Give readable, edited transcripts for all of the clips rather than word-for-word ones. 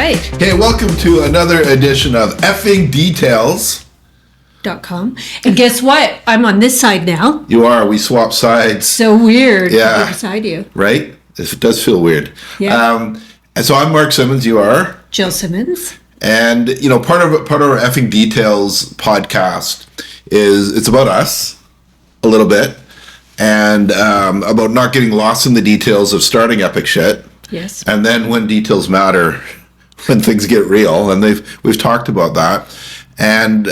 right. Hey, welcome to another edition of Effing Details.com. And guess what? I'm on this side now. You are. We swap sides. So weird. Yeah. Beside you. Right? It does feel weird. Yeah. And so I'm Mark Simmons. You are? Jill Simmons. And, you know, part of our Effing Details podcast is it's about us a little bit and about not getting lost in the details of starting epic shit. Yes. And then when details matter, when things get real, and we've talked about that. And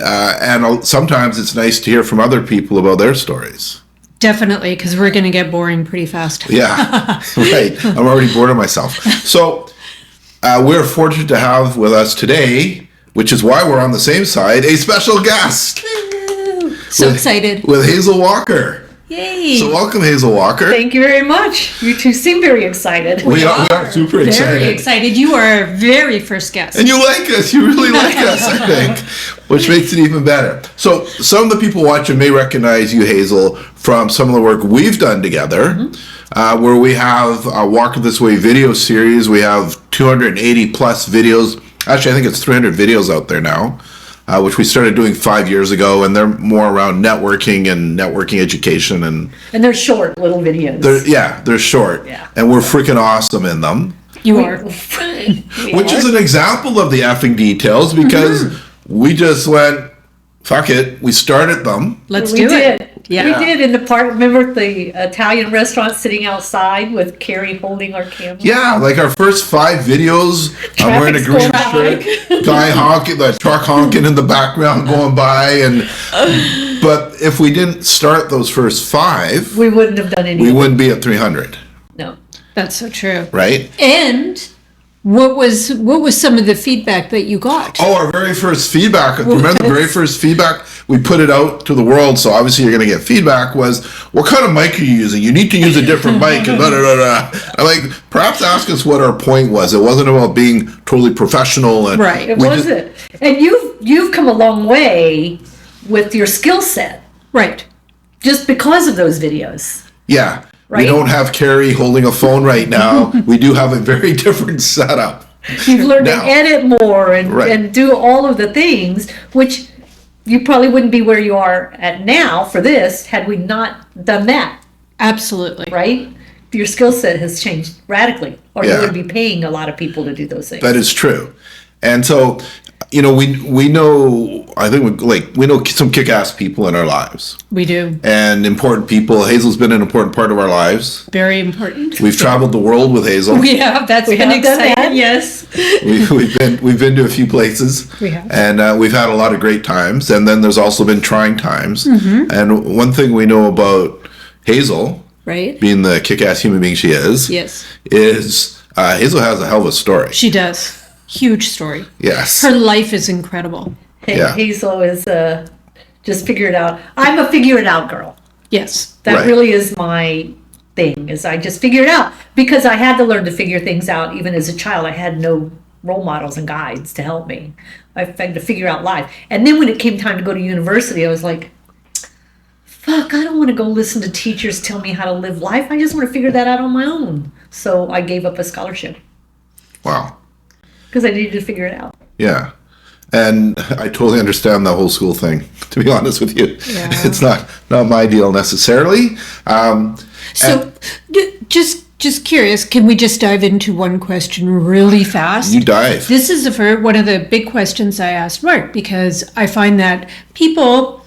sometimes it's nice to hear from other people about their stories. Definitely, because we're going to get boring pretty fast. Yeah, right. I'm already bored of myself. So we're fortunate to have with us today, which is why we're on the same side, a special guest. Woo! So excited. With Hazel Walker. Yay. So welcome, Hazel Walker. Thank you very much. You two seem very excited. We are super excited. Very excited. You are our very first guest. And you like us. You really like us, I think, which makes it even better. So some of the people watching may recognize you, Hazel, from some of the work we've done together, where we have a Walk This Way video series. We have 280 plus videos. Actually, I think it's 300 videos out there now. Which we started doing 5 years ago, and they're more around networking and networking education, and they're short little videos. They're short, yeah. And we're freaking awesome in them. You are, which is an example of the effing details because we just went, fuck it, we started them. Let's we do did. it. Yeah. We did in the park. Remember the Italian restaurant sitting outside with Carrie holding our camera? Yeah, like our first 5 videos, I'm wearing a green shirt, guy honking, the truck honking in the background going by, but if we didn't start those first 5, we wouldn't have done anything. We wouldn't be at 300. No. That's so true. Right? And what was some of the feedback that you got? Oh, our very first feedback. Remember the very first feedback? We put it out to the world, so obviously you're going to get feedback, was, what kind of mic are you using? You need to use a different mic, and da-da-da-da. I'm like, perhaps ask us what our point was. It wasn't about being totally professional. And right. It wasn't. And you've come a long way with your skill set. Right. Just because of those videos. Yeah. Right? We don't have Carrie holding a phone right now. We do have a very different setup. You've learned to edit more and do all of the things, which you probably wouldn't be where you are at now for this had we not done that. Absolutely. Right? Your skill set has changed radically, or you would be paying a lot of people to do those things. That is true. And so, you know, we know, I think we know some kick-ass people in our lives. We do. And important people. Hazel's been an important part of our lives. Very important. We've traveled the world with Hazel. We have. That's been exciting. Yes. We've been to a few places. We have. And we've had a lot of great times. And then there's also been trying times. Mm-hmm. And one thing we know about Hazel, right, being the kick-ass human being she is, yes, is Hazel has a hell of a story. She does. Huge story. Yes. Her life is incredible. Hazel is just figure it out. I'm a figure it out girl. Yes. That really is my thing, is I just figure it out. Because I had to learn to figure things out even as a child. I had no role models and guides to help me. I had to figure out life. And then when it came time to go to university, I was like, fuck, I don't want to go listen to teachers tell me how to live life. I just want to figure that out on my own. So I gave up a scholarship. Wow. Because I needed to figure it out. Yeah. And I totally understand that whole school thing, to be honest with you. Yeah. It's not my deal necessarily. So just curious, can we just dive into one question really fast? You dive. This is one of the big questions I asked Mark, because I find that people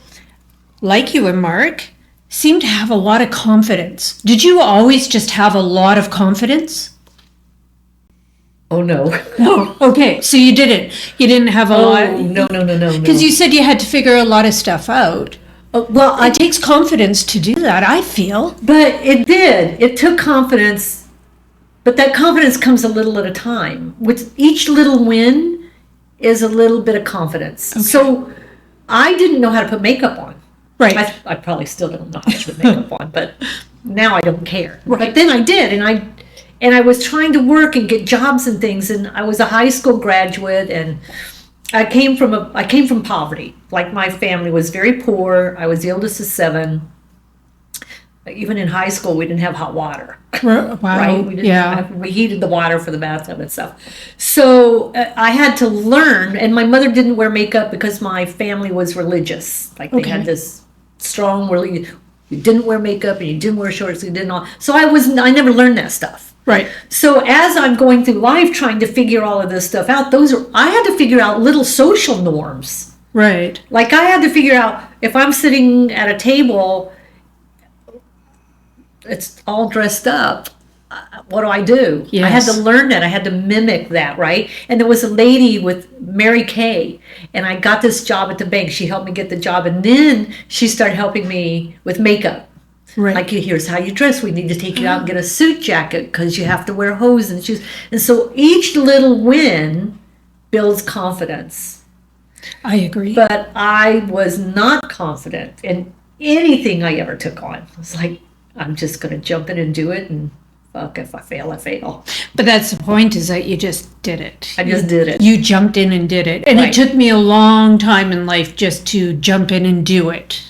like you and Mark seem to have a lot of confidence. Did you always just have a lot of confidence? Oh, no. No. Okay, so you didn't. You didn't have a lot. No. Because you said you had to figure a lot of stuff out. Well, it takes confidence to do that, I feel. But it did. It took confidence. But that confidence comes a little at a time. With each little win is a little bit of confidence. Okay. So I didn't know how to put makeup on. Right. I probably still don't know how to put makeup on, but now I don't care. Right. But then I did, and I was trying to work and get jobs and things, and I was a high school graduate, and I came from poverty. Like, my family was very poor. I was the oldest of 7. Even in high school, we didn't have hot water. Wow. Right? We didn't Yeah. we heated the water for the bathtub and stuff. So I had to learn, and my mother didn't wear makeup because my family was religious. Like they had Okay. this strong, really, you didn't wear makeup and you didn't wear shorts, you didn't all. So I never learned that stuff. Right. So as I'm going through life trying to figure all of this stuff out, I had to figure out little social norms. Right. Like I had to figure out if I'm sitting at a table, it's all dressed up. What do I do? Yes. I had to learn that. I had to mimic that, right? And there was a lady with Mary Kay, and I got this job at the bank. She helped me get the job, and then she started helping me with makeup. Right. Like, here's how you dress. We need to take you out and get a suit jacket because you have to wear hose and shoes. And so each little win builds confidence. I agree. But I was not confident in anything I ever took on. It's like, I'm just going to jump in and do it, and fuck, if I fail, I fail. But that's the point, is that you just did it. I just did it. You jumped in and did it. And Right. it took me a long time in life just to jump in and do it.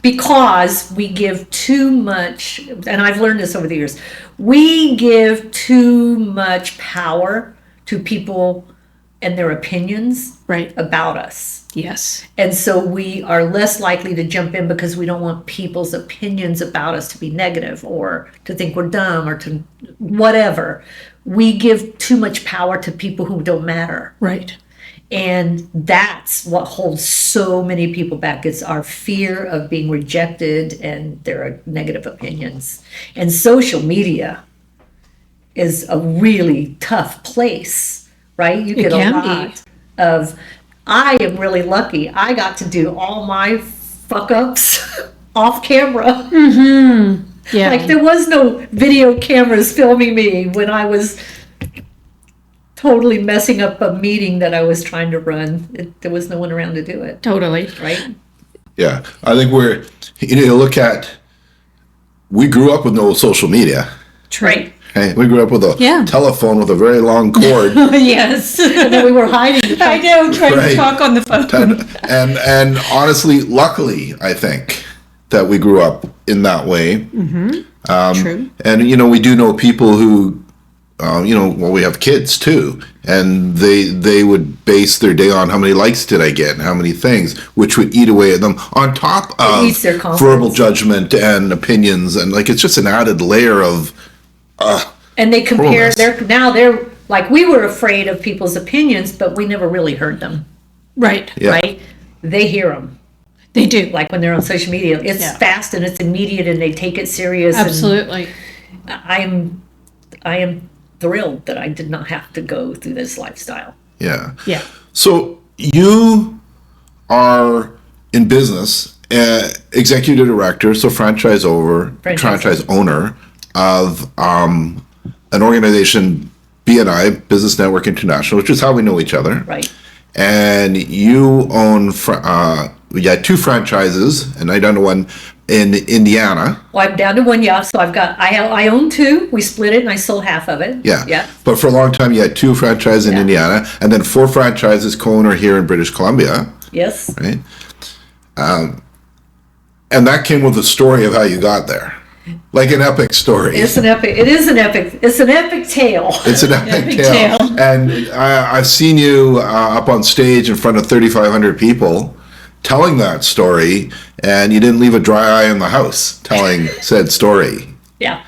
Because we give too much, and I've learned this over the years, we give too much power to people and their opinions Right. about us. Yes. And so we are less likely to jump in because we don't want people's opinions about us to be negative or to think we're dumb or to whatever. We give too much power to people who don't matter. Right. And that's what holds so many people back. It's our fear of being rejected and their negative opinions. And social media is a really tough place, right? You get a can lot of, I am really lucky. I got to do all my fuck ups off camera. Yeah. Like there was no video cameras filming me when I was totally messing up a meeting that I was trying to run. There was no one around to do it, Totally. right? Yeah, I think we grew up with no social media. Right. Okay? We grew up with a Yeah. telephone with a very long cord. Yes. And then we were hiding. I know, trying Right. to talk on the phone. and honestly, luckily, I think that we grew up in that way. True. And we do know people who, we have kids too, and they would base their day on how many likes did I get and how many things, which would eat away at them on top of eats their confidence. verbal judgment and opinions, and like it's just an added layer of. And they compare, Cruelness. they're like, we were afraid of people's opinions, but we never really heard them, Right. Yeah. right? They hear them. They do. Like when they're on social media, it's Yeah. fast and it's immediate and they take it serious. and Absolutely. I am thrilled that I did not have to go through this lifestyle. Yeah. Yeah. So you are in business, executive director, so franchise owner of an organization, BNI, Business Network International, which is how we know each other. Right. And you own, two franchises, and I done one in Indiana. Well, I'm down to one, yeah. So I own two. We split it and I sold half of it. Yeah. Yeah. But for a long time, you had two franchises in Yeah. Indiana, and then 4 franchises co-owner here in British Columbia, Yes. right? And that came with a story of how you got there. Like an epic story. It's an epic tale. It's an epic Epic tale. tale. And I've seen you up on stage in front of 3,500 people telling that story, and you didn't leave a dry eye in the house telling said story. Yeah.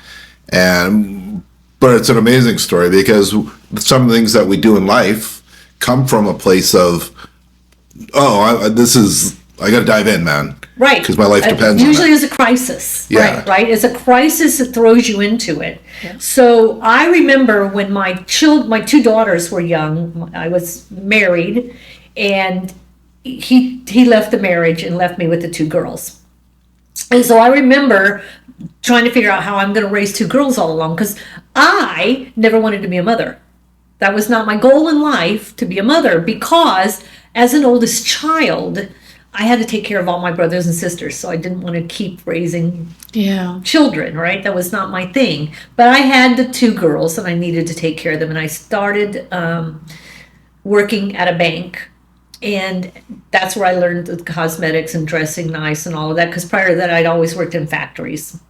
But it's an amazing story because some of the things that we do in life come from a place of, I got to dive in, man. Right. Because my life depends on usually it. is a crisis. Yeah. Right. It's a crisis that throws you into it. Yeah. So I remember when my 2 daughters were young, I was married, and he left the marriage and left me with the 2 girls. And so I remember trying to figure out how I'm going to raise 2 girls all along, because I never wanted to be a mother. That was not my goal in life, to be a mother, because as an oldest child, I had to take care of all my brothers and sisters, so I didn't want to keep raising children, right? That was not my thing. But I had the 2 girls, and I needed to take care of them, and I started working at a bank And that's where I learned the cosmetics and dressing nice and all of that, because prior to that, I'd always worked in factories.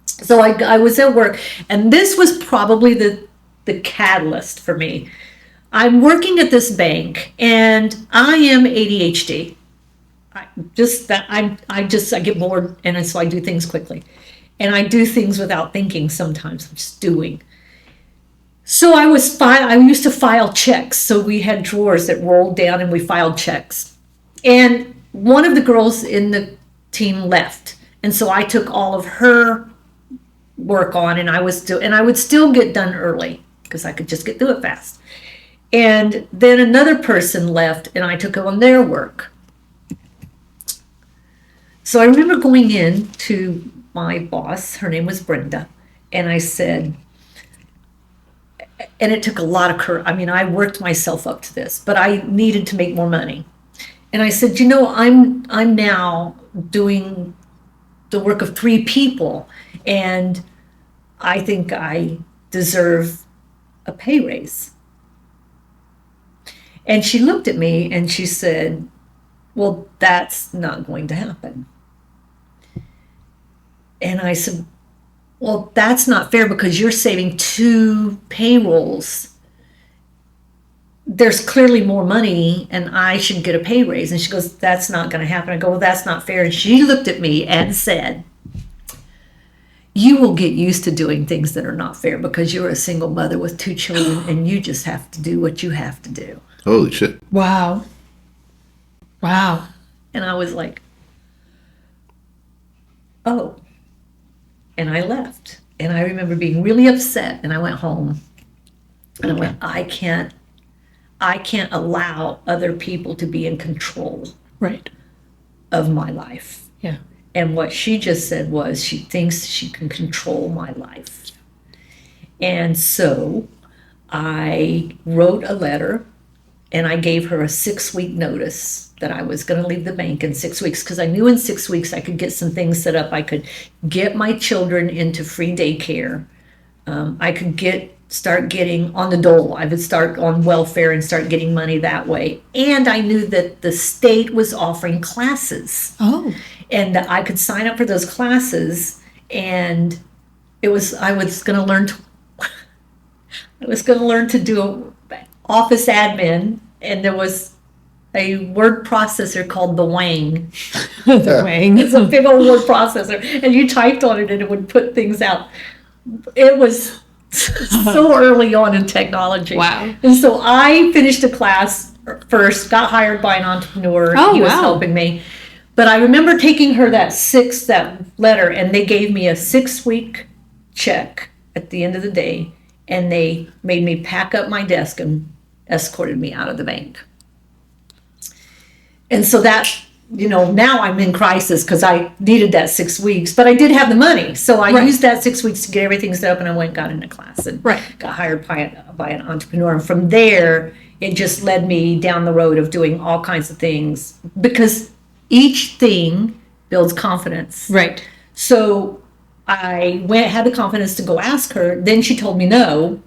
So I was at work, and this was probably the catalyst for me. I'm working at this bank, and I am ADHD. I get bored, and so I do things quickly, and I do things without thinking. Sometimes I'm just doing. So I used to file checks. So we had drawers that rolled down, and we filed checks. And one of the girls in the team left, and so I took all of her work on, and I would still get done early because I could just get through it fast. And then another person left, and I took on their work. So I remember going in to my boss, her name was Brenda, and I said, and it took a lot of courage. I mean, I worked myself up to this, but I needed to make more money. And I said, I'm now doing the work of 3 people, and I think I deserve a pay raise. And she looked at me and she said, well, that's not going to happen. And I said, well, that's not fair because you're saving 2 payrolls. There's clearly more money and I should get a pay raise. And she goes, that's not going to happen. I go, well, that's not fair. And she looked at me and said, you will get used to doing things that are not fair because you're a single mother with 2 children and you just have to do what you have to do. Holy shit. Wow. Wow. And I was like, oh. And I left. And I remember being really upset. And I went home. And I went, I can't allow other people to be in control Right. of my life. Yeah. And what she just said was she thinks she can control my life. And so I wrote a letter and I gave her a 6-week notice that I was going to leave the bank in 6 weeks because I knew in 6 weeks I could get some things set up. I could get my children into free daycare. I could start getting on the dole. I would start on welfare and start getting money that way. And I knew that the state was offering classes. Oh. And that I could sign up for those classes, and I was going to learn to do office admin, and there was a word processor called the Wang. The Wang. It's a big old word processor, and you typed on it and it would put things out. It was so early on in technology. Wow. And so I finished a class first, got hired by an entrepreneur. Oh, he was wow. helping me. But I remember taking her that letter, and they gave me a 6-week check at the end of the day, and they made me pack up my desk and escorted me out of the bank. And so that, now I'm in crisis because I needed that 6 weeks, but I did have the money. So I used that 6 weeks to get everything set up, and I went and got into class and got hired by an entrepreneur. And from there, it just led me down the road of doing all kinds of things because each thing builds confidence. Right. So I had the confidence to go ask her. Then she told me no.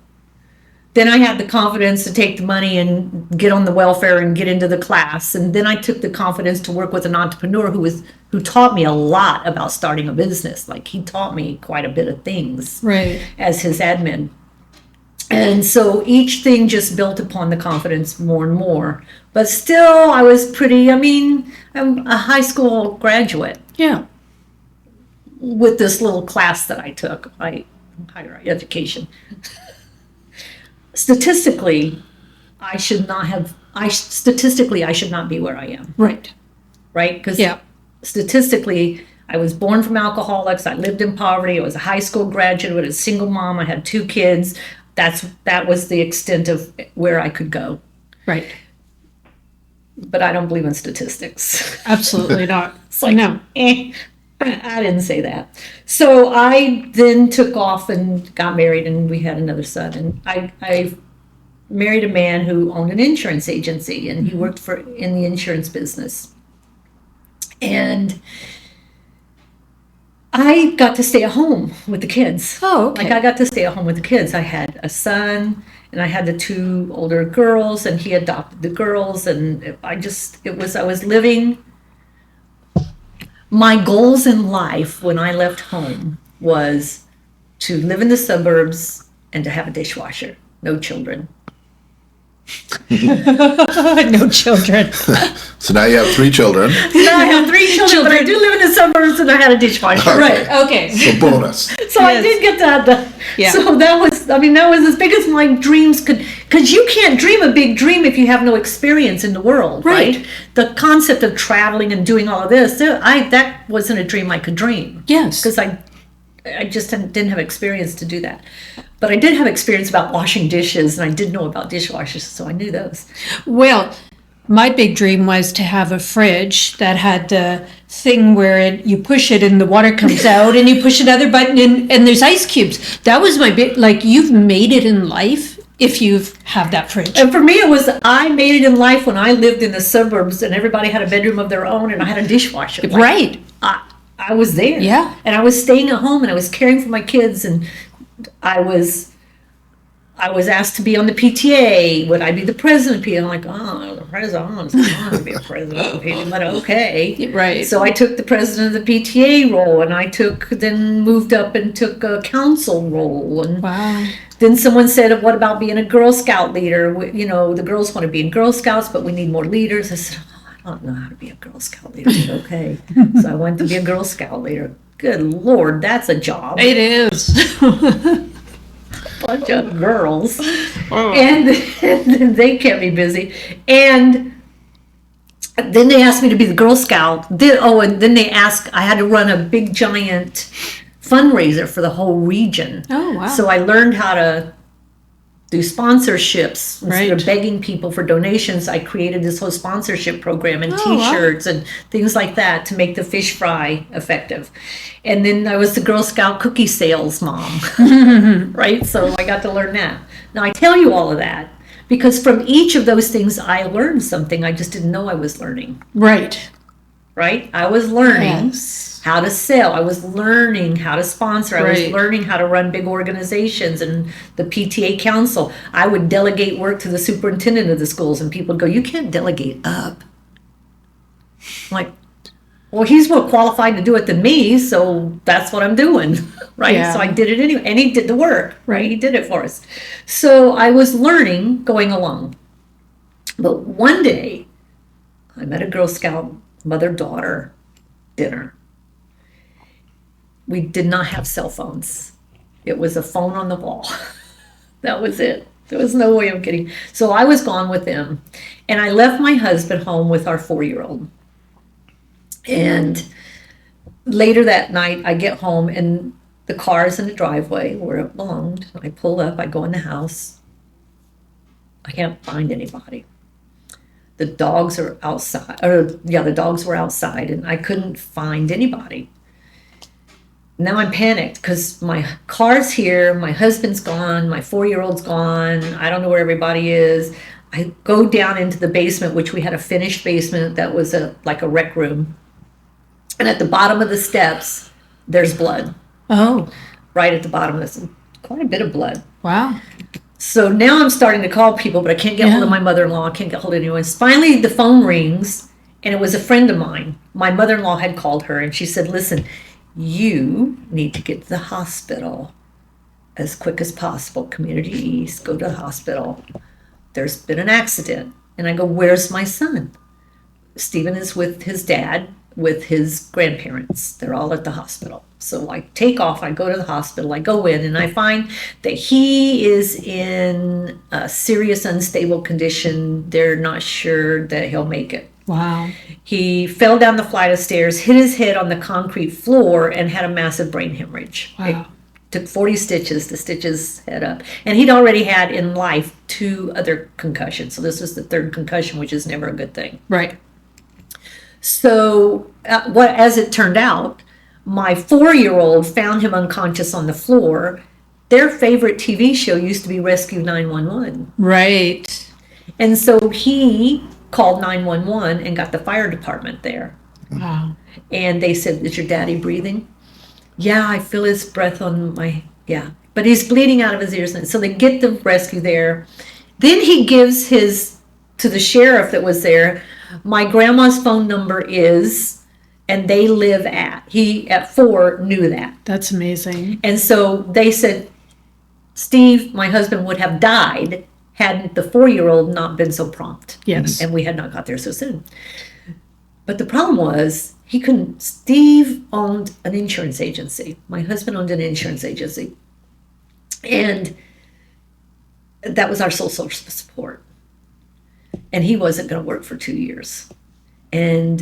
Then I had the confidence to take the money and get on the welfare and get into the class. And then I took the confidence to work with an entrepreneur who taught me a lot about starting a business. Like he taught me quite a bit of things as his admin. And so each thing just built upon the confidence more and more. But still, I was I'm a high school graduate. Yeah. With this little class that I took, higher education. Statistically, I should not be where I am. Right. Right? Because statistically, I was born from alcoholics. I lived in poverty. I was a high school graduate with a single mom. I had 2 kids. That was the extent of where I could go. Right. But I don't believe in statistics. Absolutely not. It's like, no. I didn't say that. So I then took off and got married, and we had another son. And I married a man who owned an insurance agency, and he worked in the insurance business. And I got to stay at home with the kids. Oh, okay. Like I got to stay at home with the kids. I had a son and I had the 2 older girls and he adopted the girls and I was living my goals in life when I left home was to live in the suburbs and to have a dishwasher, no children. No children. So now you have 3 children. Now I have 3 children, but I do live in the suburbs and I had a dishwasher. Okay. Right. Okay. So bonus. So I did get that done. Yeah. So that was as big as my dreams could, because you can't dream a big dream if you have no experience in the world, right? The concept of traveling and doing all of this, that wasn't a dream I could dream. Yes. Because I just didn't have experience to do that. But I did have experience about washing dishes, and I did know about dishwashers, so I knew those. Well, my big dream was to have a fridge that had the thing where you push it and the water comes out and you push another button and there's ice cubes. That was my big, like, you've made it in life if you have that fridge. And for me, it was, I made it in life when I lived in the suburbs and everybody had a bedroom of their own and I had a dishwasher. Like, Right. I was there. Yeah. And I was staying at home and I was caring for my kids and I was asked to be on the PTA. Would I be the president of PTA? I'm like, the president. I don't want to be a president of PTA, but okay. Right. So I took the president of the PTA role, and then moved up and took a council role. And Wow. then someone said, "What about being a Girl Scout leader? The girls want to be in Girl Scouts, but we need more leaders." I said, I don't know how to be a Girl Scout leader. Okay. So I went to be a Girl Scout leader. Good Lord, that's a job. It is. Bunch of girls, and then they kept me busy. And then they asked me to be the Girl Scout. And then they asked, I had to run a big giant fundraiser for the whole region. Oh, wow. So I learned how to do sponsorships instead Right. of begging people for donations. I created this whole sponsorship program and Oh, wow. T-shirts and things like that to make the fish fry effective. And then I was the Girl Scout cookie sales mom, right? So I got to learn that. Now I tell you all of that because from each of those things I learned something I just didn't know I was learning. Right. Right? I was learning Yes. how to sell. I was learning how to sponsor. I was Right. learning how to run big organizations and the PTA council. I would delegate work to the superintendent of the schools, and people would go, "You can't delegate up." I'm like, well, he's more qualified to do it than me, so that's what I'm doing, right? Yeah. So I did it anyway, and he did the work, right? Right. He did it for us. So I was learning going along. But one day, I met a Girl Scout mother-daughter dinner. We did not have cell phones. It was a phone on the wall. That was it. There was no way of getting. So I was gone with them. And I left my husband home with our 4-year-old. And later that night, I get home and the car is in the driveway where it belonged. I pull up, I go in the house. I can't find anybody. The dogs are outside, the dogs were outside and I couldn't find anybody. Now I'm panicked because my car's here, my husband's gone, my 4-year-old's gone, I don't know where everybody is. I go down into the basement, which we had a finished basement that was like a rec room. And at the bottom of the steps, there's blood. Oh, Right at the bottom of this, quite a bit of blood. wow. So now I'm starting to call people, but I can't get hold of my mother-in-law. I can't get hold of anyone. Finally, the phone rings, and it was a friend of mine. My mother-in-law had called her, and she said, "Listen, you need to get to the hospital as quick as possible. Community East, go to the hospital. There's been an accident." And I go, "Where's my son?" Stephen is with his dad, with his grandparents. They're all at the hospital. So I take off, I go to the hospital, I go in, and I find that he is in a serious unstable condition. They're not sure that he'll make it. Wow. He fell down the flight of stairs, hit his head on the concrete floor, and had a massive brain hemorrhage. Wow. It took 40 stitches to stitch his head up. And he'd already had in life 2 other concussions. So this was the 3rd concussion, which is never a good thing. Right. So, as it turned out, my 4-year-old found him unconscious on the floor. Their favorite TV show used to be Rescue 911. Right. And so he called 911 and got the fire department there. Wow. And they said, "Is your daddy breathing?" Yeah, I feel his breath on my, yeah. But he's bleeding out of his ears. So they get the rescue there. Then he gives to the sheriff that was there, my grandma's phone number is, and they live at 4 knew that. That's amazing. And so they said, Steve, my husband, would have died hadn't the 4-year-old not been so prompt. Yes. And we had not got there so soon. But the problem was, Steve owned an insurance agency. My husband owned an insurance agency. And that was our sole source of support. And he wasn't going to work for 2 years. And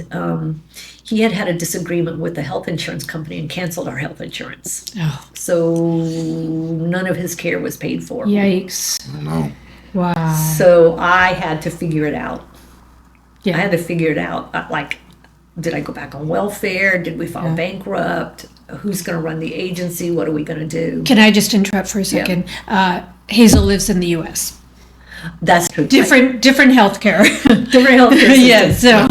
he had a disagreement with the health insurance company and canceled our health insurance. Oh, So none of his care was paid for. yikes. I don't know. Wow. So I had to figure it out. Yeah. I had to figure it out. Like, did I go back on welfare? Did we file bankrupt? Who's going to run the agency? What are we going to do? Can I just interrupt for a second? Hazel lives in the U.S. That's true. Different healthcare. Different healthcare system. Yeah. So,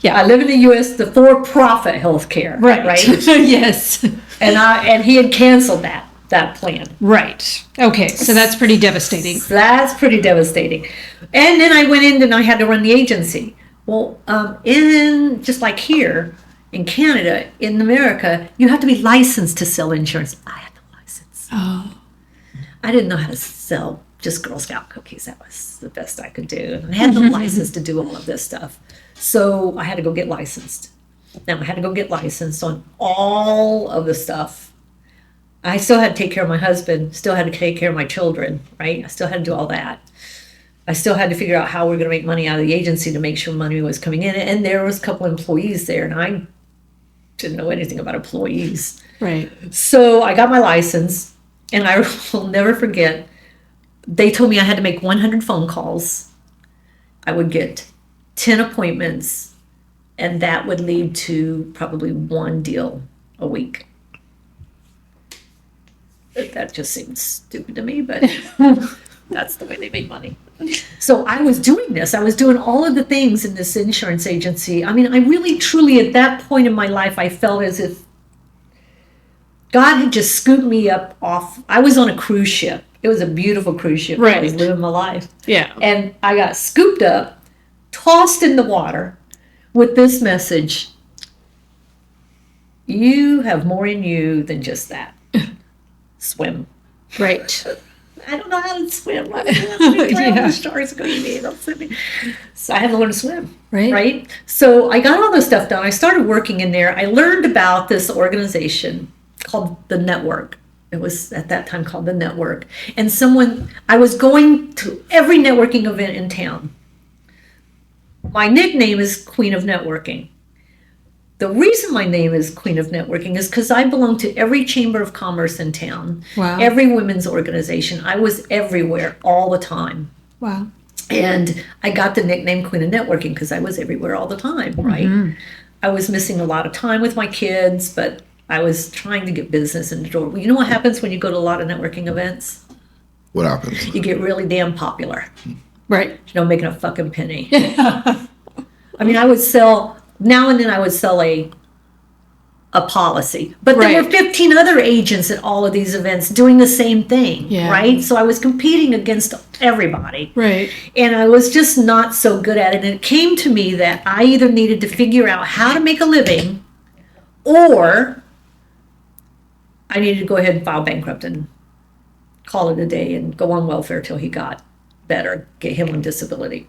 yeah. I live in the U.S. The for-profit healthcare. Right. Yes. And he had canceled that plan. Right. Okay. So that's pretty devastating. That's pretty devastating. And then I went in and I had to run the agency. Well, just like here in Canada, in America, you have to be licensed to sell insurance. I had the license. Oh. I didn't know how to sell just Girl Scout cookies. That was the best I could do. And I had no license to do all of this stuff. So I had to go get licensed. Now I had to go get licensed on all of the stuff. I still had to take care of my husband, still had to take care of my children, right? I still had to do all that. I still had to figure out how we were going to make money out of the agency to make sure money was coming in. And there was a couple employees there, and I didn't know anything about employees. Right. So I got my license, and I will never forget, they told me I had to make 100 phone calls. I would get 10 appointments, and that would lead to probably one deal a week. That just seems stupid to me, but that's the way they make money. So I was doing this. I was doing all of the things in this insurance agency. I mean, I really, truly, at that point in my life, I felt as if God had just scooped me up off. I was on a cruise ship. It was a beautiful cruise ship. Right. I was living my life. Yeah. And I got scooped up, tossed in the water with this message. You have more in you than just that. Swim. Right. I don't know how to swim. I don't know how to drown. Yeah. The sharks are going to be able to swim. So I had to learn to swim. Right. So I got all this stuff done. I started working in there. I learned about this organization called The Network. It was at that time called The Network. And I was going to every networking event in town. My nickname is Queen of Networking. The reason my name is Queen of Networking is because I belong to every chamber of commerce in town, Wow. every women's organization. I was everywhere all the time. Wow. And I got the nickname Queen of Networking because I was everywhere all the time, right? I was missing a lot of time with my kids, but I was trying to get business in the door. Well, you know what happens when you go to a lot of networking events? What happens? You get really damn popular. Right. You know, making a fucking penny. I mean, I would sell, now and then I would sell a policy. But there were Right. 15 other agents at all of these events doing the same thing, Yeah. right? So I was competing against everybody. Right. And I was just not so good at it. And it came to me that I either needed to figure out how to make a living or I needed to go ahead and file bankrupt and call it a day and go on welfare till he got better, get him on disability.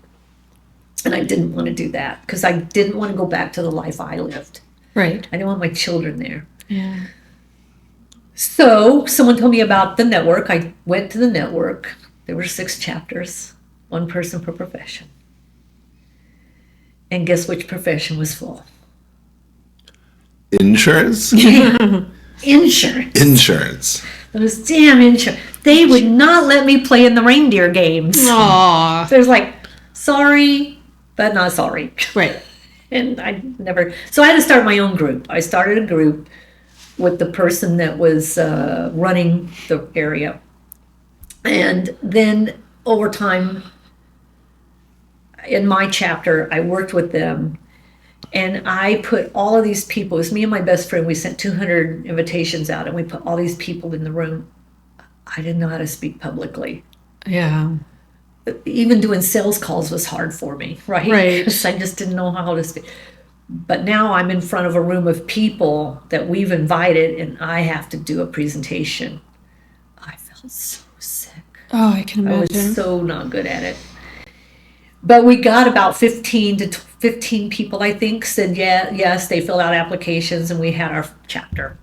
And I didn't want to do that because I didn't want to go back to the life I lived. Right. I didn't want my children there. Yeah. So someone told me about the network. I went to the network. There were 6 chapters, 1 person per profession. And guess which profession was full? Insurance? Insurance. Insurance. Those damn insurance. They would not let me play in the reindeer games. Aw. So it was like, sorry, but not sorry. Right. And I never, so I had to start my own group. I started a group with the person that was running the area. And then over time, in my chapter, I worked with them And I put all of these people, it was me and my best friend, we sent 200 invitations out and we put all these people in the room. I didn't know how to speak publicly. Yeah. Even doing sales calls was hard for me, right? Right. Because I just didn't know how to speak. But now I'm in front of a room of people that we've invited and I have to do a presentation. I felt so sick. Oh, I can I imagine. was so not good at it. But we got about 15 people, I think, said yes, they filled out applications and we had our chapter.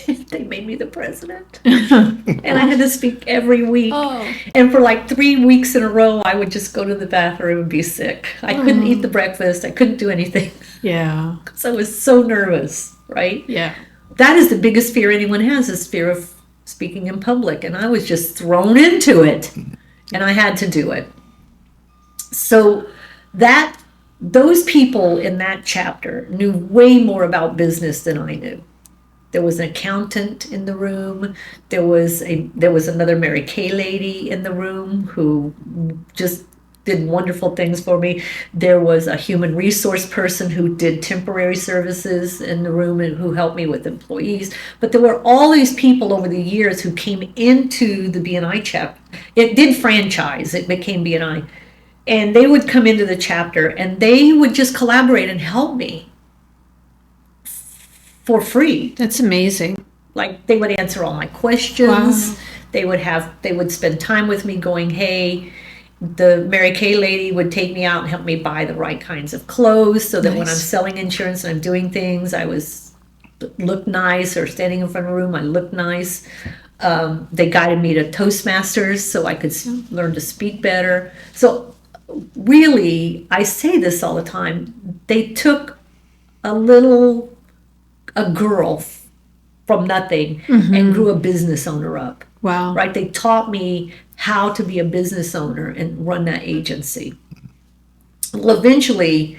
They made me the president. And I had to speak every week. Oh. And for like 3 weeks in a row, I would just go to the bathroom and be sick. I couldn't eat the breakfast. I couldn't do anything Yeah. because I was so nervous, right? Yeah. That is the biggest fear anyone has, is fear of speaking in public. And I was just thrown into it and I had to do it. So those people in that chapter knew way more about business than I knew. There was an accountant in the room. There was another Mary Kay lady in the room who just did wonderful things for me. There was a human resource person who did temporary services in the room and who helped me with employees. But there were all these people over the years who came into the BNI chapter. It did franchise. It became BNI. And they would come into the chapter and they would just collaborate and help me for free. That's amazing. Like they would answer all my questions. Wow. They would spend time with me going, hey, the Mary Kay lady would take me out and help me buy the right kinds of clothes so that when I'm Nice. selling insurance and I'm doing things, look nice, or standing in front of a room, I look nice. They guided me to Toastmasters so I could learn to speak better. So really, I say this all the time, they took a girl from nothing and grew a business owner up, Wow. right? They taught me how to be a business owner and run that agency. Well, eventually,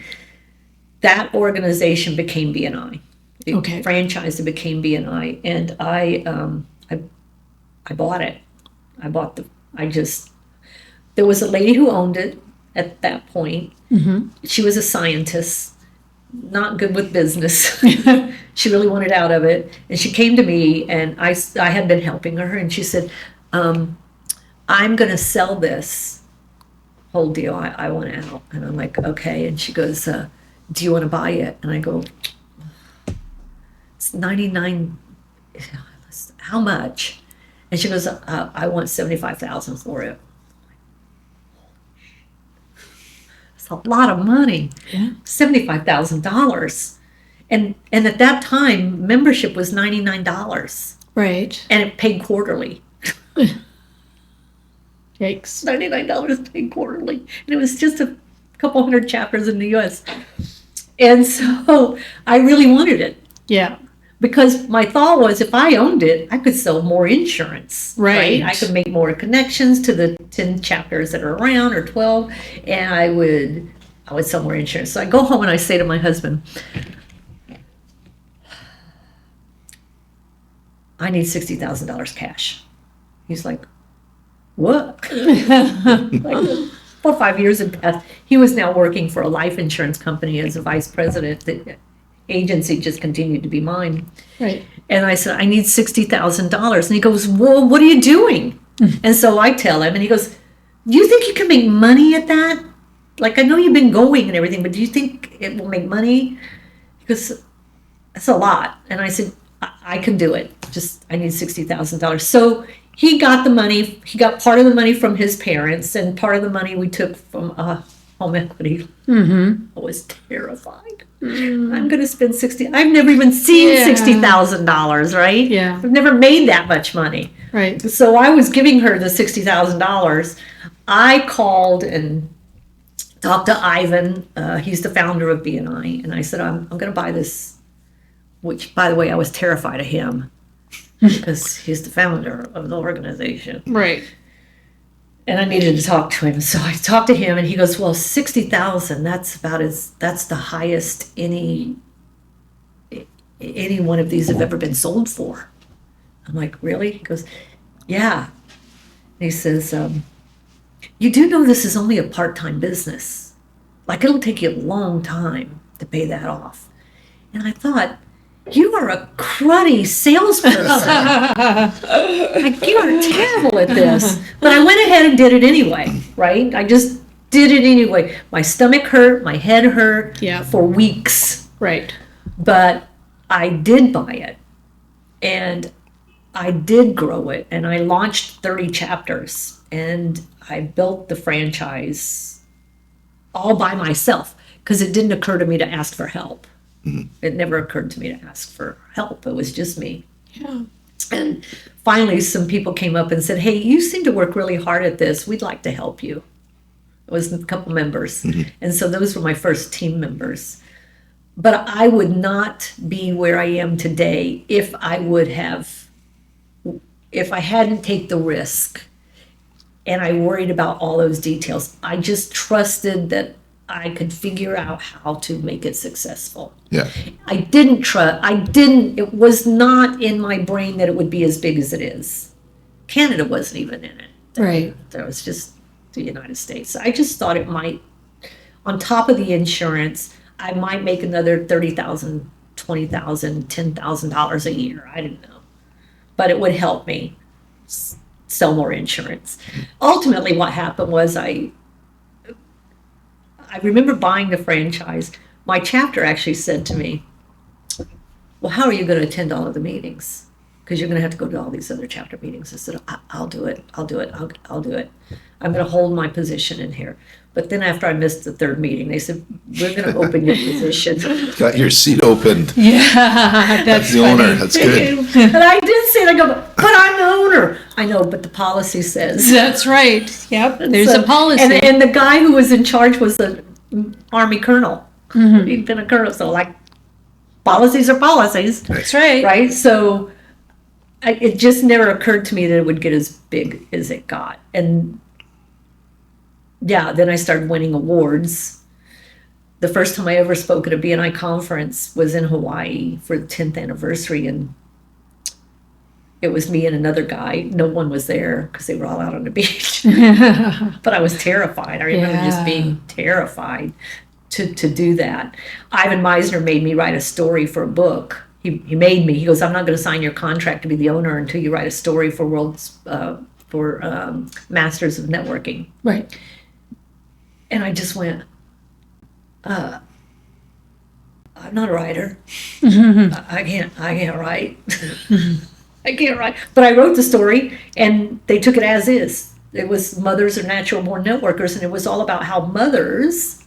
that organization became BNI. It Okay. franchised and became BNI, and I bought it. There was a lady who owned it at that point. She was a scientist, not good with business. She really wanted out of it. And she came to me, and I had been helping her, and she said, I'm going to sell this whole deal. I want out. And I'm like, okay. And she goes, do you want to buy it? And I go, it's 99. How much? And she goes, I want 75,000 for it. It's a lot of money. Yeah. $75,000. And at that time, membership was $99, Right. and it paid quarterly. Yikes. $99 paid quarterly, and it was just a couple hundred chapters in the U.S. And so I really wanted it, Yeah. because my thought was, if I owned it, I could sell more insurance. Right. I could make more connections to the 10 chapters that are around, or 12, and I would sell more insurance. So I go home and I say to my husband, I need $60,000 cash. He's like, what? Like 4 or 5 years had passed. He was now working for a life insurance company as a vice president. The agency just continued to be mine. Right. And I said, I need $60,000. And he goes, well, what are you doing? And so I tell him, and he goes, do you think you can make money at that? Like, I know you've been going and everything, but do you think it will make money? He goes, that's a lot. And I said, I can do it. Just, I need $60,000. So he got the money. He got part of the money from his parents, and part of the money we took from home equity. I was terrified. I'm going to spend I've never even seen Yeah. $60,000, right? Yeah. I've never made that much money. Right. So I was giving her the $60,000. I called and talked to Ivan. He's the founder of BNI. And I said, I'm going to buy this, which, by the way, I was terrified of him because he's the founder of the organization. Right. And I needed to talk to him. So I talked to him, and he goes, well, 60,000, that's the highest any one of these have ever been sold for. I'm like, really? He goes, yeah. And he says, you do know this is only a part-time business. Like, it'll take you a long time. to pay that off. And I thought, you are a cruddy salesperson. Like, you are terrible at this. But I went ahead and did it anyway, right? I just did it anyway. My stomach hurt, my head hurt for weeks. Right. But I did buy it. And I did grow it. And I launched 30 chapters. And I built the franchise all by myself because it didn't occur to me to ask for help. It never occurred to me to ask for help. It was just me. Yeah. And finally, some people came up and said, hey, you seem to work really hard at this. We'd like to help you. It was a couple members. And so those were my first team members. But I would not be where I am today if I hadn't taken the risk and I worried about all those details. I just trusted that I could figure out how to make it successful. Yeah. It was not in my brain that it would be as big as it is. Canada wasn't even in it. Right. There was just the United States. I just thought it might, on top of the insurance, I might make another $30,000, $20,000, $10,000 a year. I didn't know. But it would help me sell more insurance. Ultimately, what happened was I remember buying the franchise. My chapter actually said to me, well, how are you going to attend all of the meetings? Because you're going to have to go to all these other chapter meetings. I said, I'll do it. I'll do it. I'll do it. I'm going to hold my position in here. But then after I missed the third meeting, they said, we're going to open your position. Got your seat opened. Yeah, That's the owner. That's good. And I did say it. I go, but I'm the owner. I know, but the policy says. That's right. Yep. There's a policy. And the guy who was in charge was an Army colonel. He'd been a colonel. So, like, policies are policies. That's right. Right? So, it just never occurred to me that it would get as big as it got. And yeah, then I started winning awards. The first time I ever spoke at a BNI conference was in Hawaii for the 10th anniversary, and it was me and another guy. No one was there because they were all out on the beach. But I was terrified. I remember just being terrified to do that. Ivan Meisner made me write a story for a book. He made me. He goes, I'm not going to sign your contract to be the owner until you write a story for Masters of Networking. Right. And I just went, I'm not a writer. I can't write. I can't write. But I wrote the story, and they took it as is. It was mothers are natural born networkers, and it was all about how mothers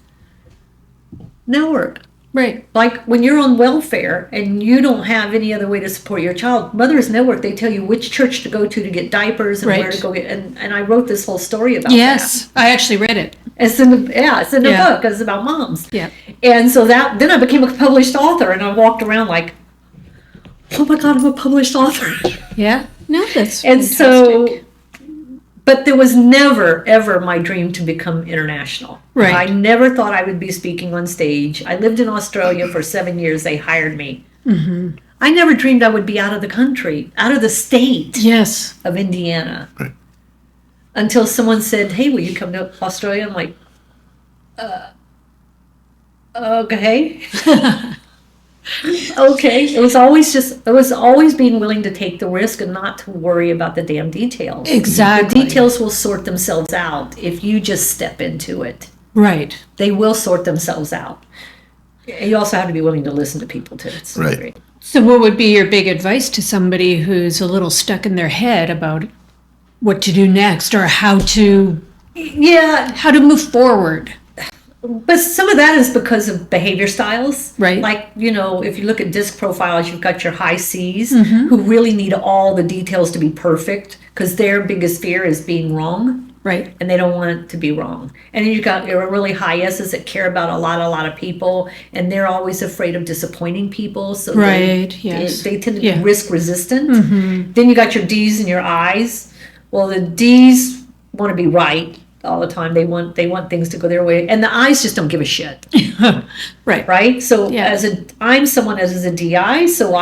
network. Right. Like when you're on welfare and you don't have any other way to support your child, Mothers Network, they tell you which church to go to get diapers and where to go get. And I wrote this whole story about that. Yes, I actually read it. It's in the book. It's about moms. Yeah. And so then I became a published author, and I walked around like, oh my God, I'm a published author. Yeah. No, that's And fantastic. so, but there was never, ever my dream to become international. Right. I never thought I would be speaking on stage. I lived in Australia for 7 years. They hired me. I never dreamed I would be out of the country, out of the state Yes. of Indiana. Right. Until someone said, hey, will you come to Australia? I'm like, okay. Okay. It was always being willing to take the risk and not to worry about the damn details. Exactly. The details will sort themselves out if you just step into it. Right. They will sort themselves out. You also have to be willing to listen to people too. It's Right. great. So what would be your big advice to somebody who's a little stuck in their head about what to do next or how to move forward? But some of that is because of behavior styles. Right. Like, if you look at disc profiles, you've got your high Cs who really need all the details to be perfect because their biggest fear is being wrong. Right. And they don't want it to be wrong. And then you've got your really high S's that care about a lot of people, and they're always afraid of disappointing people. So they tend to be risk resistant. Then you got your D's and your I's. Well, the D's want to be right all the time. They want things to go their way, and the I's just don't give a shit. Right. So I'm someone as a DI, so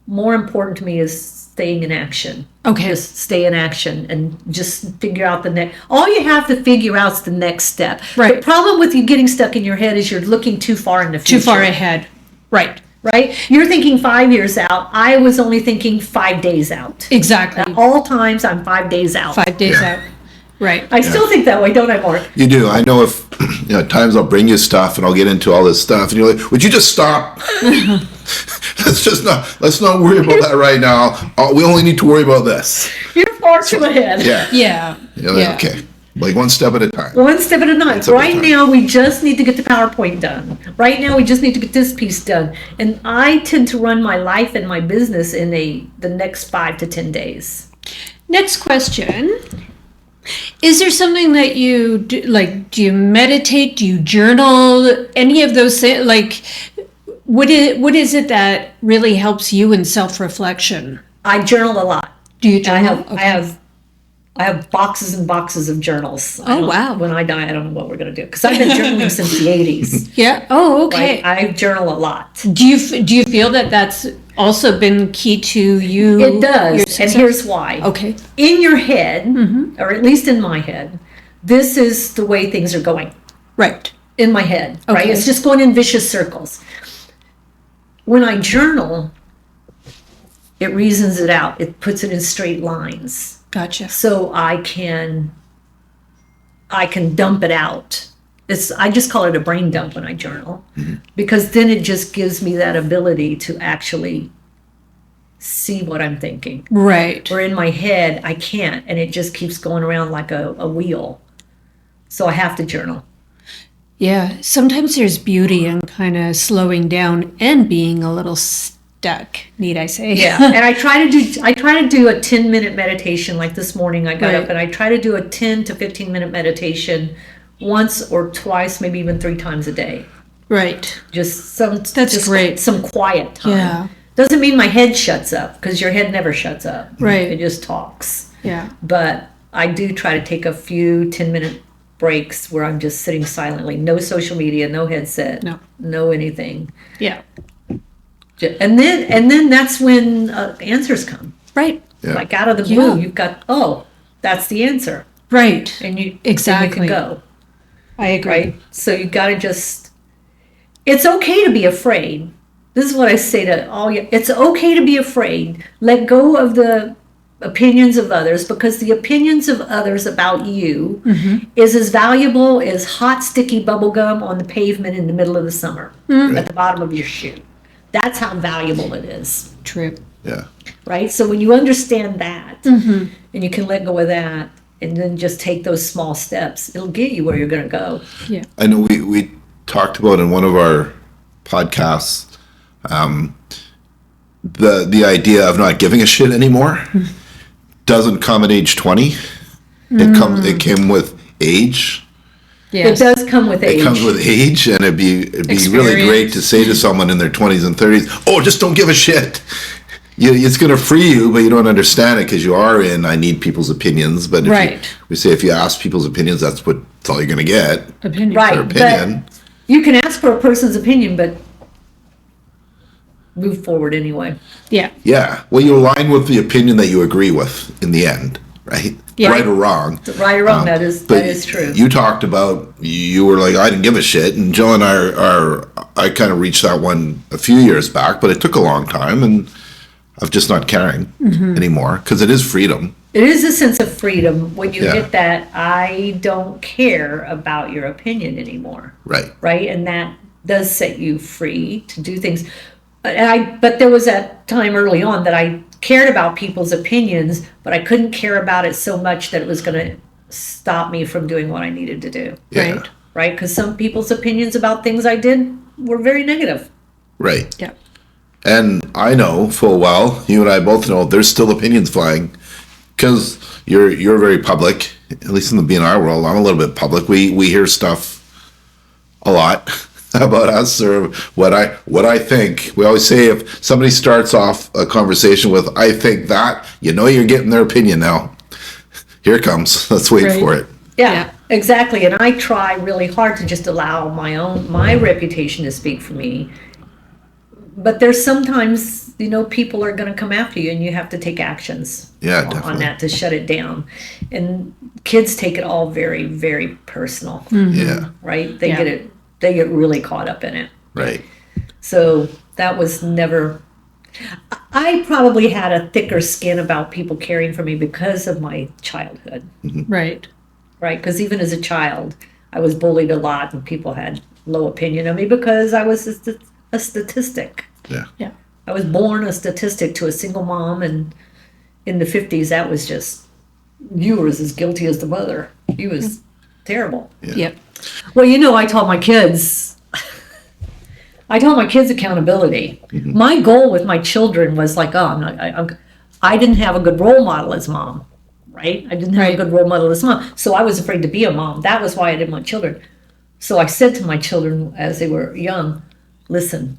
more important to me is staying in action. Okay. Just stay in action and just figure out the next. All you have to figure out is the next step. Right. The problem with you getting stuck in your head is you're looking too far in the future. Too far ahead. Right. Right? You're thinking 5 years out. I was only thinking 5 days out. Exactly. At all times, I'm 5 days out. 5 days Yeah. out. Right. I still think that way, don't I, Mark? You do. I know if, at times I'll bring you stuff and I'll get into all this stuff and you're like, would you just stop? Let's not worry about that right now. We only need to worry about this. You're far too ahead. Yeah. Yeah. You're like, Yeah. okay. Like one step at a time. One step at a time. step at a Right time. now, we just need to get the PowerPoint done. Right now, we just need to get this piece done. And I tend to run my life and my business in the next 5 to 10 days. Next question. Is there something that you do, like, do you meditate? Do you journal? Any of those things? Like, what is it that really helps you in self-reflection? I journal a lot. Do you journal? I have boxes and boxes of journals. Oh, wow. When I die, I don't know what we're going to do. Because I've been journaling since the 80s. Yeah. Oh, okay. Right? I journal a lot. Do you feel that that's also been key to you? It your does. And success? here's why. Okay. In your head, or at least in my head, this is the way things are going. Right. In my head, right? Okay. It's just going in vicious circles. When I journal, it reasons it out. It puts it in straight lines. Gotcha. So I can dump it out. I just call it a brain dump when I journal, because then it just gives me that ability to actually see what I'm thinking. Right. Or in my head, I can't, and it just keeps going around like a wheel. So I have to journal. Yeah. Sometimes there's beauty in kind of slowing down and being a little stuck, need I say? Yeah, and I try to do a 10-minute meditation. Like this morning, I got Right. up and I try to do a 10 to 15-minute meditation once or twice, maybe even 3 times a day. Right. Just great. Some quiet time. Yeah. Doesn't mean my head shuts up, because your head never shuts up. Right. It just talks. Yeah. But I do try to take a few 10-minute breaks where I'm just sitting silently. No social media, no headset, no anything. Yeah. And then that's when answers come. Right. Yeah. Like out of the blue, Yeah. you've got, oh, that's the answer. Right. And you Exactly. can go. I agree. Right? So you got to it's okay to be afraid. This is what I say to all you. It's okay to be afraid. Let go of the opinions of others, because the opinions of others about you is as valuable as hot, sticky bubble gum on the pavement in the middle of the summer at the bottom of your shoe. That's how valuable it is. True. Yeah. Right? So when you understand that, and you can let go of that, and then just take those small steps, it'll get you where you're going to go. Yeah. I know we talked about in one of our podcasts the idea of not giving a shit anymore doesn't come at age 20. It came with age. Yes. It does come with age. It comes with age, and it'd be really Experience. great to say to someone in their 20s and 30s, "Oh, just don't give a shit." It's going to free you, but you don't understand it because you are in. I need people's opinions, but we say if you ask people's opinions, that's all you're going to get. Opinion. Right. Their opinion. But you can ask for a person's opinion, but move forward anyway. Yeah. Yeah. Well, you align with the opinion that you agree with in the end, right? Yeah. Right or wrong. Right or wrong, that But is true. You talked about, you were like, I didn't give a shit. And Jill and I kind of reached that one a few years back, but it took a long time, and of just not caring anymore, because it is freedom. It is a sense of freedom when you Yeah. get that, I don't care about your opinion anymore. Right. Right? And that does set you free to do things. But there was that time early on that I cared about people's opinions, but I couldn't care about it so much that it was going to stop me from doing what I needed to do. Yeah. Right. Right? Because some people's opinions about things I did were very negative. Right. Yeah. And I know full well, you and I both know, there's still opinions flying, because you're very public, at least in the BNI world. I'm a little bit public. We hear stuff a lot about us, or what I think. We always say, if somebody starts off a conversation with, I think that, you're getting their opinion now. Here it comes. Let's wait Right. for it. Yeah, exactly. And I try really hard to just allow my reputation to speak for me. But there's sometimes people are going to come after you, and you have to take actions Yeah, on definitely. that to shut it down. And kids take it all very, very personal, Yeah, right? They Yeah. they get really caught up in it. right. So that was never. I probably had a thicker skin about people caring for me because of my childhood, Right. right? Because even as a child, I was bullied a lot, and people had low opinion of me because I was a statistic. Yeah. Yeah. I was born a statistic to a single mom, and in the 50s, that was just, you were as guilty as the mother. He was terrible. Yeah. Yep. Well, I taught my kids accountability. My goal with my children was like, I didn't have a good role model as mom, right? I didn't have a good role model as mom. So I was afraid to be a mom. That was why I didn't want children. So I said to my children as they were young, listen,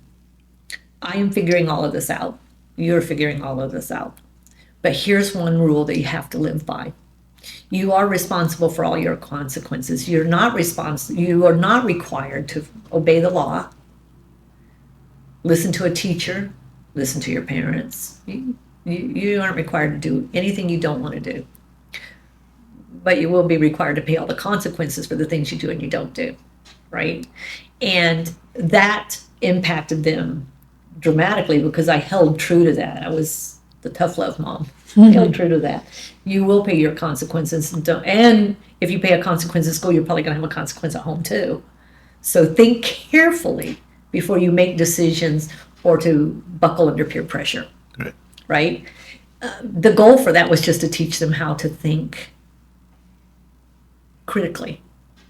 I am figuring all of this out. You're figuring all of this out. But here's one rule that you have to live by. You are responsible for all your consequences. You are not required to obey the law. Listen to a teacher, listen to your parents. You aren't required to do anything you don't want to do. But you will be required to pay all the consequences for the things you do and you don't do, right? And that impacted them dramatically because I held true to that. I was the tough love mom. I held true to that. You will pay your consequences, and if you pay a consequence at school, you're probably going to have a consequence at home too. So think carefully before you make decisions or to buckle under peer pressure, right? The goal for that was just to teach them how to think critically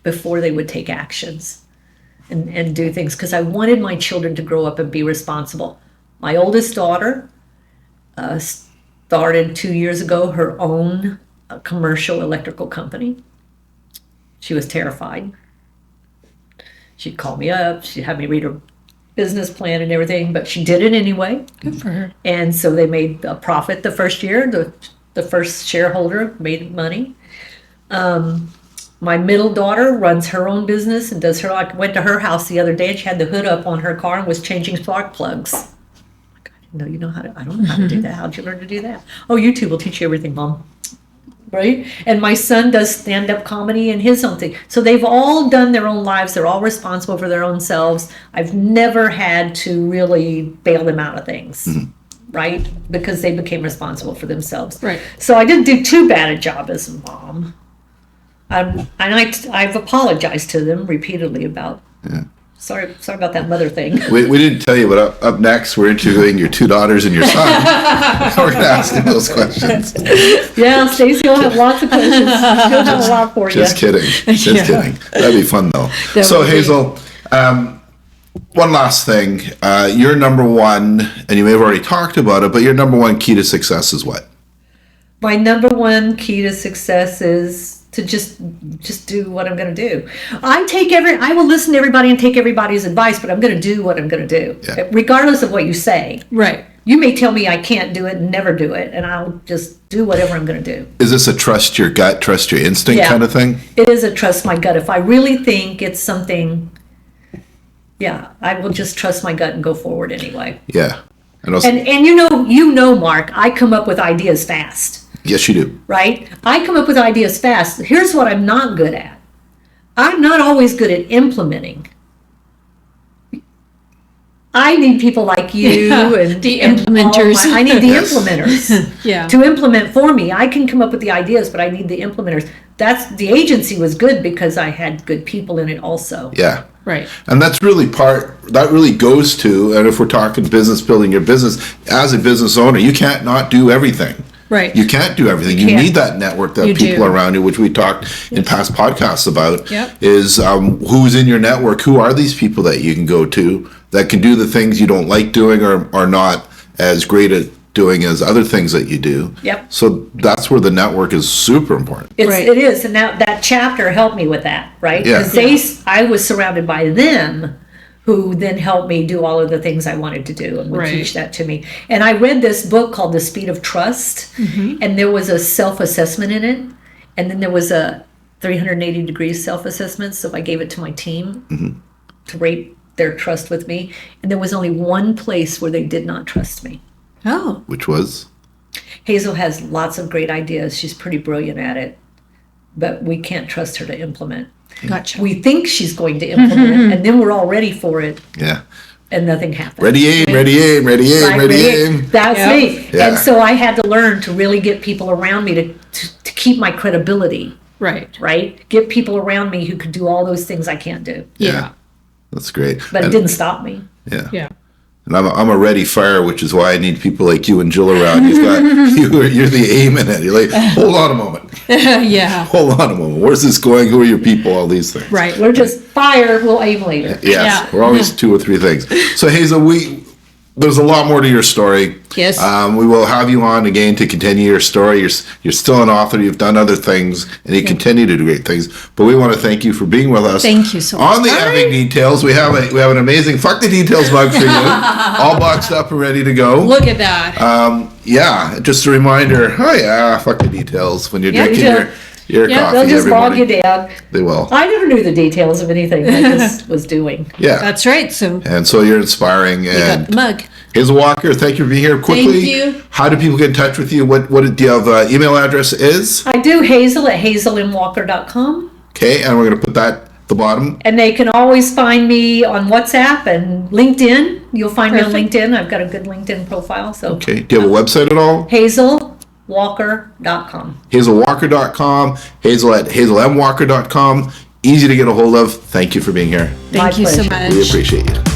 before they would take actions and do things, because I wanted my children to grow up and be responsible. My oldest daughter started 2 years ago her own commercial electrical company. She was terrified. She'd call me up, she'd have me read her business plan and everything, but she did it anyway. Good for her. And so they made a profit the first year. The first shareholder made money. My middle daughter runs her own business and does her. I went to her house the other day and she had the hood up on her car and was changing spark plugs. I'm like, I didn't know you know how to. I don't know how to do that. How'd you learn to do that? Oh, YouTube will teach you everything, Mom. Right? And my son does stand-up comedy and his own thing. So they've all done their own lives. They're all responsible for their own selves. I've never had to really bail them out of things, right? Because they became responsible for themselves. Right. So I didn't do too bad a job as a mom. And I've apologized to them repeatedly about, sorry about that mother thing. We didn't tell you, but up next we're interviewing your two daughters and your son. We're going to ask them those questions. Yeah, Stacey will have lots of questions. She'll have a lot for you. Just kidding. Just kidding. That'd be fun though. So would be. Hazel, one last thing. Your number one, and you may have already talked about it, but your number one key to success is what? My number one key to success is to just do what I'm going to do. I will listen to everybody and take everybody's advice, but I'm going to do what I'm going to do, regardless of what you say. Right. You may tell me I can't do it and never do it, and I'll just do whatever I'm going to do. Is this a trust your gut, trust your instinct kind of thing? It is a trust my gut. If I really think it's something, I will just trust my gut and go forward anyway. Yeah. I know. And you know, Mark, I come up with ideas fast. Yes, you do. Right? I come up with ideas fast. Here's what I'm not good at. I'm not always good at implementing. I need people like you and the and implementers. I need the implementers to implement for me. I can come up with the ideas, but I need the implementers. The agency was good because I had good people in it also. Yeah. Right. And that's really that really goes to, and if we're talking business, building your business, as a business owner, you can't not do everything. Right. You can't do everything. You need that network, that people around you, which we talked in past podcasts about, is who's in your network, who are these people that you can go to that can do the things you don't like doing or are not as great at doing as other things that you do. Yep. So that's where the network is super important. It is. And now that chapter helped me with that, right? Yeah. Because I was surrounded by them who then helped me do all of the things I wanted to do and would teach that to me. And I read this book called The Speed of Trust, and there was a self-assessment in it, and then there was a 380-degree self-assessment, so I gave it to my team to rate their trust with me, and there was only one place where they did not trust me. Oh, which was? Hazel has lots of great ideas. She's pretty brilliant at it, but we can't trust her to implement. gotcha. We think she's going to implement, and then we're all ready for it, Yeah. and nothing happens. Ready, aim, ready, aim, ready, aim, Right, ready, right. aim. That's Yeah. me. Yeah. And so I had to learn to really get people around me to keep my credibility, Right. right? Get people around me who could do all those things I can't do. Yeah. That's great. But it And- didn't stop me. Yeah. Yeah. And I'm a ready fire, which is why I need people like you and Jill around. You're the aim in it. You're like, hold on a moment. Yeah. Hold on a moment. Where's this going? Who are your people? All these things. Right. We're just fire, we'll aim later. Yes. Yeah. We're always two or three things. So Hazel, there's a lot more to your story. Yes. We will have you on again to continue your story. You're still an author. You've done other things, and you continue to do great things. But we want to thank you for being with us. Thank you so On much. the Effing Details, we have an amazing Fuck the Details mug for you, all boxed up and ready to go. Look at that. Yeah, just a reminder. Oh yeah, fuck the details when you're drinking your Yeah, coffee They'll just every log morning. you down. They will. I never knew the details of anything I just was doing. Yeah. That's right. So And so you're inspiring. you got And the mug. Hazel Walker, thank you for being here. Quickly, Thank you. how do people get in touch with you? What do you have? Email address is? I do Hazel at hazelmwalker.com. Okay, and we're going to put that at the bottom. And they can always find me on WhatsApp and LinkedIn. You'll find me on Perfect. LinkedIn. I've got a good LinkedIn profile. So Okay, do you have a website at all? hazelwalker.com. HazelWalker.com, Hazel at hazelmwalker.com. Easy to get a hold of. Thank you for being here. Thank you so pleasure. much. We appreciate you.